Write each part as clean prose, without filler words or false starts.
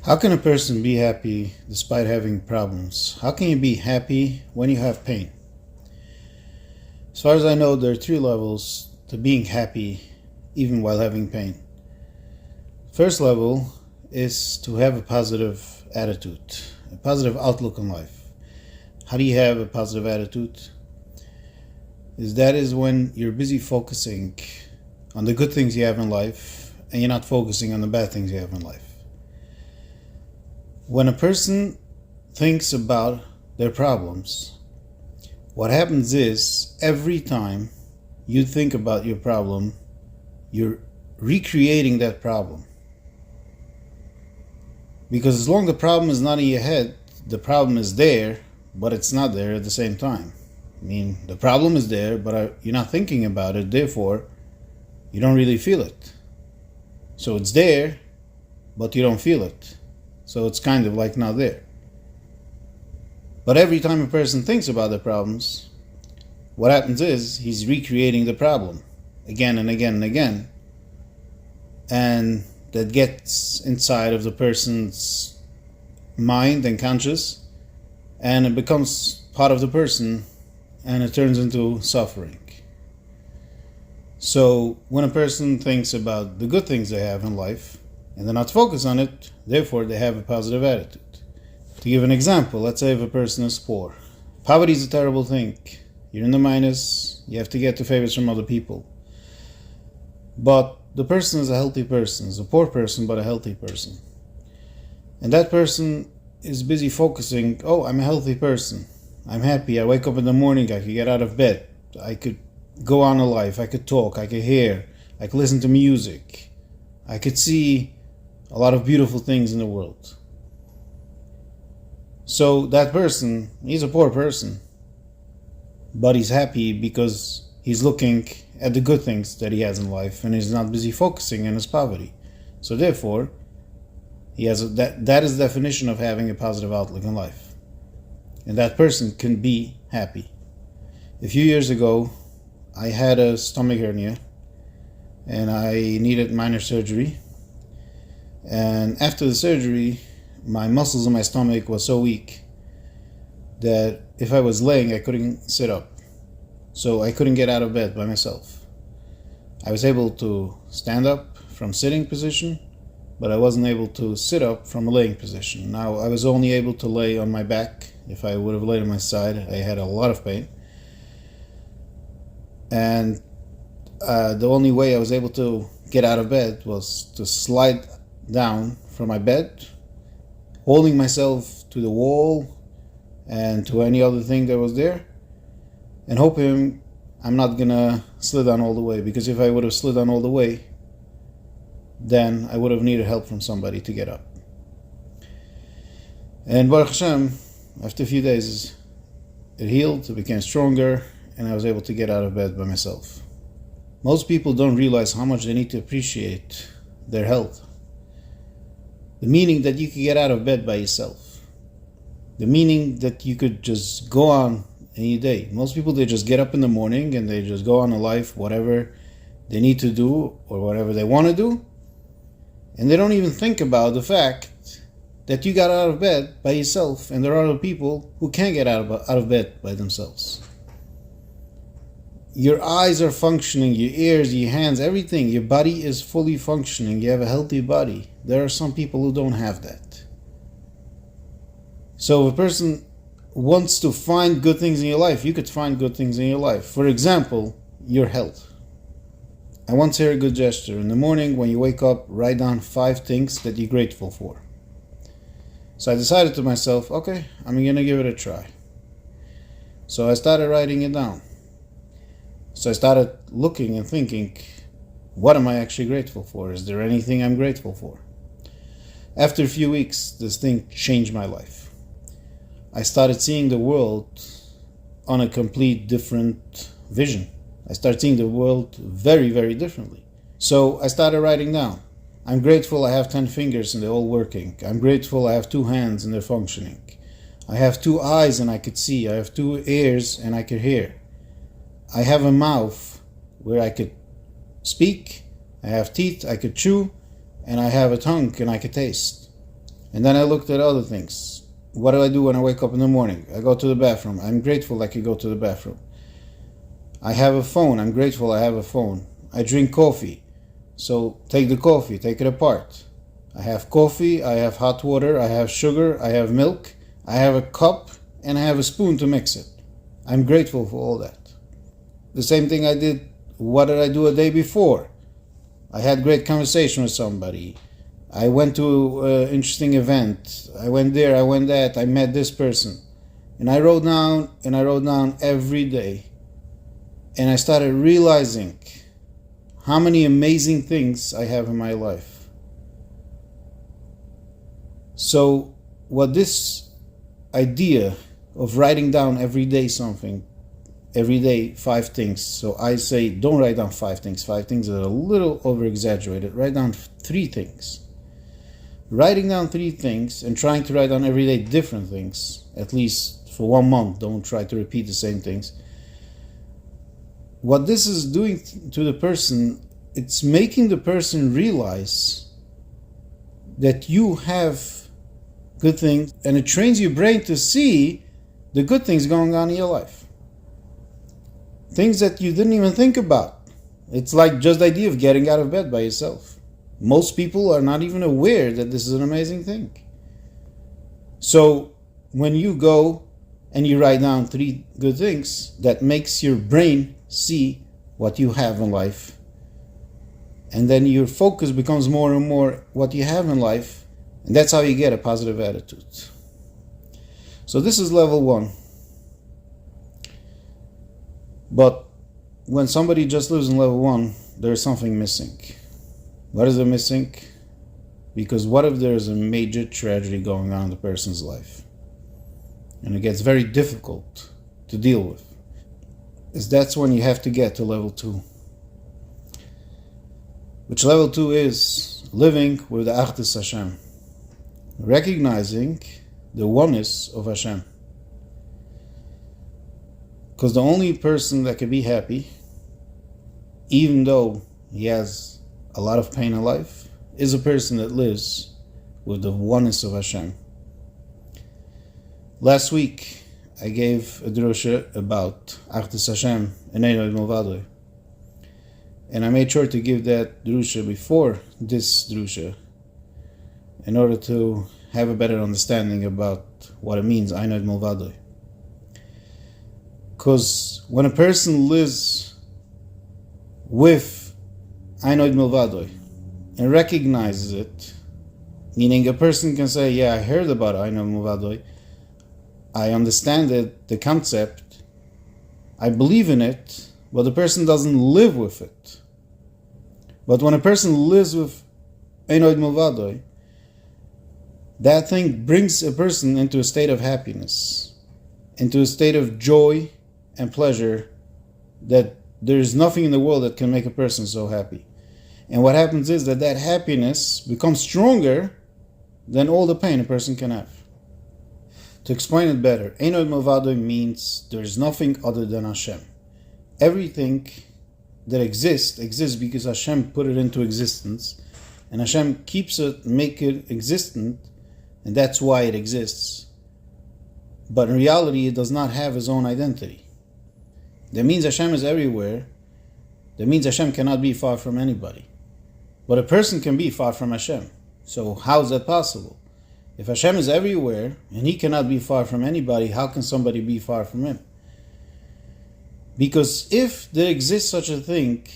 How can a person be happy despite having problems? How can you be happy when you have pain? As far as I know, there are three levels to being happy even while having pain. First level is to have a positive attitude, a positive outlook on life. How do you have a positive attitude? That is when you're busy focusing on the good things you have in life and you're not focusing on the bad things you have in life. When a person thinks about their problems, what happens is every time you think about your problem, you're recreating that problem. Because as long as the problem is not in your head, the problem is there, but it's not there at the same time. I mean, the problem is there, but you're not thinking about it, therefore, you don't really feel it. So it's there, but you don't feel it. So it's kind of like not there. But every time a person thinks about the problems, what happens is he's recreating the problem again and again and again. And that gets inside of the person's mind and conscious, and it becomes part of the person, and it turns into suffering. So when a person thinks about the good things they have in life, and they're not focused on it, therefore they have a positive attitude. To give an example, let's say if a person is poor. Poverty is a terrible thing. You're in the minus, you have to get the favors from other people. But the person is a healthy person, is a poor person, but a healthy person. And that person is busy focusing, oh, I'm a healthy person. I'm happy, I wake up in the morning, I could get out of bed, I could go on a life, I could talk, I could hear, I could listen to music, I could see a lot of beautiful things in the world. So that person, he's a poor person, but he's happy because he's looking at the good things that he has in life and he's not busy focusing on his poverty. So therefore, he has that is the definition of having a positive outlook in life. And that person can be happy. A few years ago, I had a stomach hernia and I needed minor surgery. And after the surgery, my muscles in my stomach was so weak that if I was laying, I couldn't sit up. So I couldn't get out of bed by myself. I was able to stand up from sitting position, but I wasn't able to sit up from a laying position. Now, I was only able to lay on my back. If I would have laid on my side, I had a lot of pain. And the only way I was able to get out of bed was to slide down from my bed, holding myself to the wall and to any other thing that was there, and hoping I'm not gonna slide down all the way, because if I would have slid down all the way, then I would have needed help from somebody to get up. And Baruch Hashem, after a few days, it healed, it became stronger, and I was able to get out of bed by myself. Most people don't realize how much they need to appreciate their health. The meaning that you could get out of bed by yourself. The meaning that you could just go on any day. Most people, they just get up in the morning and they just go on a life, whatever they need to do or whatever they want to do. And they don't even think about the fact that you got out of bed by yourself and there are other people who can't get out of bed by themselves. Your eyes are functioning, your ears, your hands, everything. Your body is fully functioning. You have a healthy body. There are some people who don't have that. So if a person wants to find good things in your life, you could find good things in your life. For example, your health. I once heard a good gesture. In the morning when you wake up, write down 5 things that you're grateful for. So I decided to myself, okay, I'm going to give it a try. So I started writing it down. So I started looking and thinking, what am I actually grateful for? Is there anything I'm grateful for? After a few weeks, this thing changed my life. I started seeing the world on a complete different vision. I started seeing the world very, very differently. So I started writing down. I'm grateful I have 10 fingers and they're all working. I'm grateful I have 2 hands and they're functioning. I have 2 eyes and I could see. I have 2 ears and I could hear. I have a mouth where I could speak, I have teeth I could chew, and I have a tongue and I could taste. And then I looked at other things. What do I do when I wake up in the morning? I go to the bathroom. I'm grateful I could go to the bathroom. I have a phone. I'm grateful I have a phone. I drink coffee. So take the coffee, take it apart. I have coffee, I have hot water, I have sugar, I have milk, I have a cup, and I have a spoon to mix it. I'm grateful for all that. The same thing I did, what did I do a day before? I had great conversation with somebody. I went to an interesting event. I went there, I went that, I met this person. And I wrote down every day. And I started realizing how many amazing things I have in my life. So what this idea of writing down every day something, every day 5 things. So I say don't write down 5 things. 5 things are a little over exaggerated. Write down 3 things. Writing down 3 things and trying to write down every day different things, at least for 1 month. Don't try to repeat the same things. What this is doing to the person, it's making the person realize that you have good things, and it trains your brain to see the good things going on in your life. Things that you didn't even think about. It's like just the idea of getting out of bed by yourself. Most people are not even aware that this is an amazing thing. So when you go and you write down 3 good things, that makes your brain see what you have in life. And then your focus becomes more and more what you have in life. And that's how you get a positive attitude. So this is level 1. But when somebody just lives in level 1, there's something missing. What is it missing? Because what if there's a major tragedy going on in the person's life? And it gets very difficult to deal with. That's when you have to get to level 2. Which level 2 is living with the Achdus Hashem. Recognizing the oneness of Hashem. Because the only person that can be happy, even though he has a lot of pain in life, is a person that lives with the oneness of Hashem. Last week, I gave a drusha about Achdus Hashem and Ein Od Milvado. And I made sure to give that drusha before this drusha in order to have a better understanding about what it means, Ein Od Milvado. Because when a person lives with Ein Od Milvado and recognizes it, meaning a person can say, yeah, I heard about Ein Od Milvado, I understand it, the concept, I believe in it, but the person doesn't live with it. But when a person lives with Ein Od Milvado, that thing brings a person into a state of happiness, into a state of joy and pleasure, that there is nothing in the world that can make a person so happy. And what happens is that happiness becomes stronger than all the pain a person can have. To explain it better, Ein Od Milvado means there is nothing other than Hashem. Everything that exists because Hashem put it into existence, and Hashem keeps it, make it existent, and that's why it exists. But in reality, it does not have its own identity. That means Hashem is everywhere. That means Hashem cannot be far from anybody. But a person can be far from Hashem. So how is that possible? If Hashem is everywhere and He cannot be far from anybody, how can somebody be far from Him? Because if there exists such a thing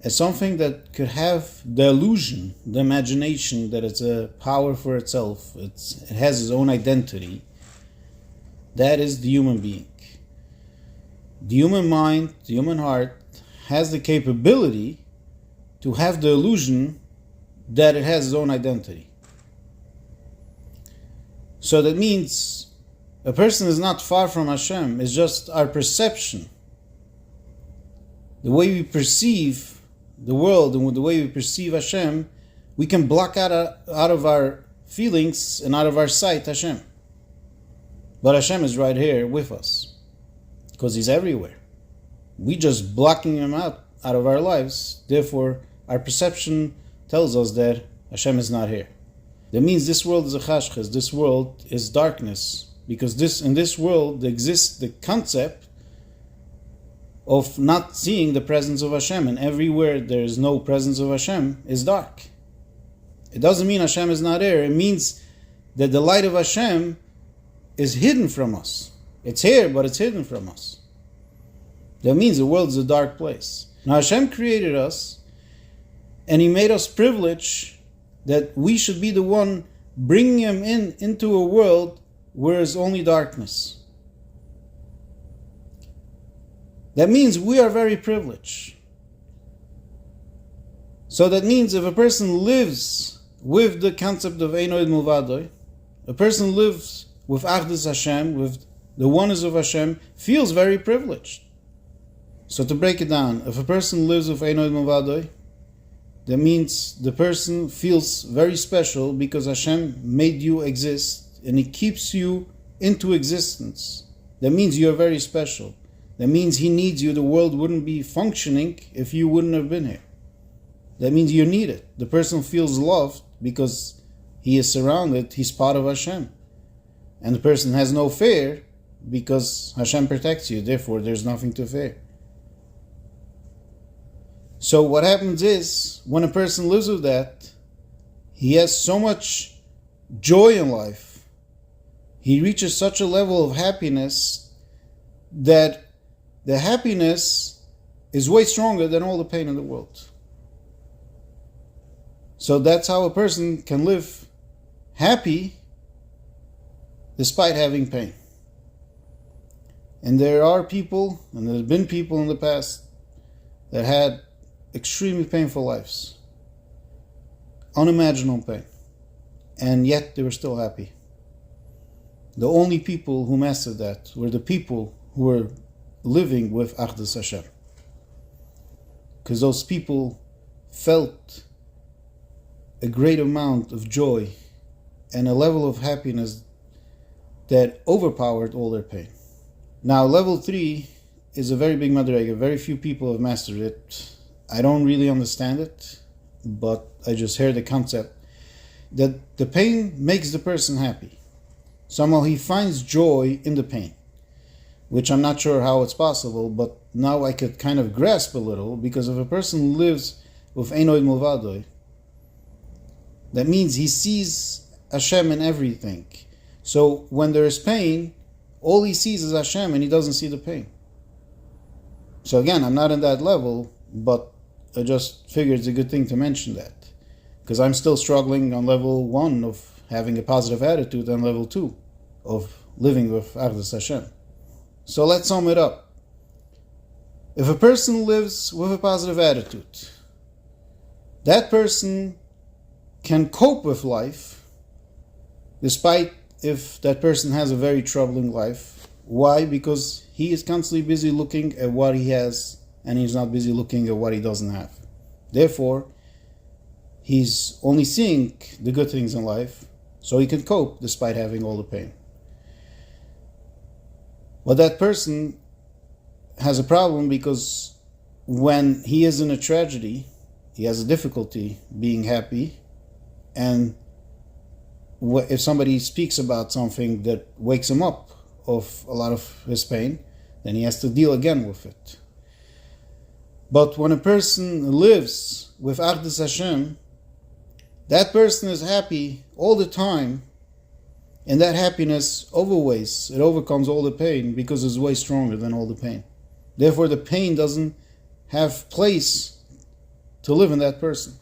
as something that could have the illusion, the imagination that it's a power for itself, it has its own identity, that is the human being. The human mind, the human heart, has the capability to have the illusion that it has its own identity. So that means a person is not far from Hashem, it's just our perception. The way we perceive the world and the way we perceive Hashem, we can block out of our feelings and out of our sight Hashem. But Hashem is right here with us, because He's everywhere. We just blocking Him out of our lives, therefore our perception tells us that Hashem is not here. That means this world is a chashches, this world is darkness, because in this world exists the concept of not seeing the presence of Hashem, and everywhere there is no presence of Hashem is dark. It doesn't mean Hashem is not there. It means that the light of Hashem is hidden from us. It's here, but it's hidden from us. That means the world is a dark place. Now Hashem created us, and He made us privileged that we should be the one bringing Him into a world where there's only darkness. That means we are very privileged. So that means if a person lives with the concept of Ein Od Milvado, a person lives with Achdus Hashem, with the oneness of Hashem, feels very privileged. So to break it down, if a person lives with Ein Od Milvado, that means the person feels very special because Hashem made you exist and He keeps you into existence. That means you are very special. That means He needs you. The world wouldn't be functioning if you wouldn't have been here. That means you need it. The person feels loved because he is surrounded, he's part of Hashem. And the person has no fear because Hashem protects you, therefore there's nothing to fear. So what happens is, when a person lives with that, he has so much joy in life. He reaches such a level of happiness that the happiness is way stronger than all the pain in the world. So that's how a person can live happy despite having pain. And there are people, and there have been people in the past that had extremely painful lives, unimaginable pain, and yet they were still happy. The only people who mastered that were the people who were living with Achdus Hashem, because those people felt a great amount of joy and a level of happiness that overpowered all their pain. Now, level 3 is a very big madrega. Very few people have mastered it. I don't really understand it, but I just hear the concept that the pain makes the person happy. Somehow he finds joy in the pain, which I'm not sure how it's possible, but now I could kind of grasp a little, because if a person lives with Ein Od Milvado, that means he sees Hashem in everything. So when there is pain, all he sees is Hashem and he doesn't see the pain. So again, I'm not in that level, but I just figured it's a good thing to mention that, because I'm still struggling on level 1 of having a positive attitude and level 2 of living with Achdus Hashem. So let's sum it up. If a person lives with a positive attitude, that person can cope with life despite if that person has a very troubling life. Why? Because he is constantly busy looking at what he has and he's not busy looking at what he doesn't have. Therefore, he's only seeing the good things in life, so he can cope despite having all the pain. But that person has a problem, because when he is in a tragedy, he has a difficulty being happy, and if somebody speaks about something that wakes him up of a lot of his pain, then he has to deal again with it. But when a person lives with Achdus Hashem, that person is happy all the time, and that happiness it overcomes all the pain, because it's way stronger than all the pain. Therefore, the pain doesn't have place to live in that person.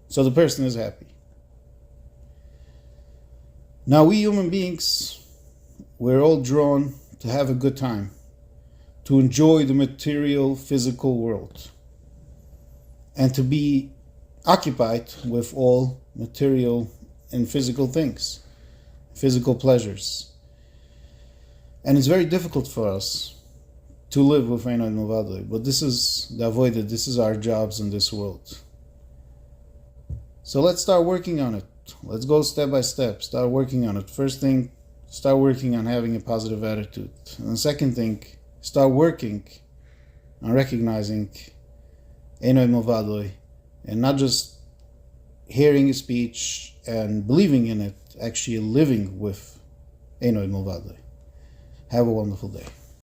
So the person is happy. Now, we human beings, we're all drawn to have a good time, to enjoy the material, physical world, and to be occupied with all material and physical things, physical pleasures. And it's very difficult for us to live with Ein Od Milvado, but this is the avoided, this is our jobs in this world. So let's start working on it. Let's go step by step. Start working on it. First thing, start working on having a positive attitude. And the second thing, start working on recognizing Ein Od Milvado, and not just hearing a speech and believing in it, actually living with Eino Milvadle. Have a wonderful day.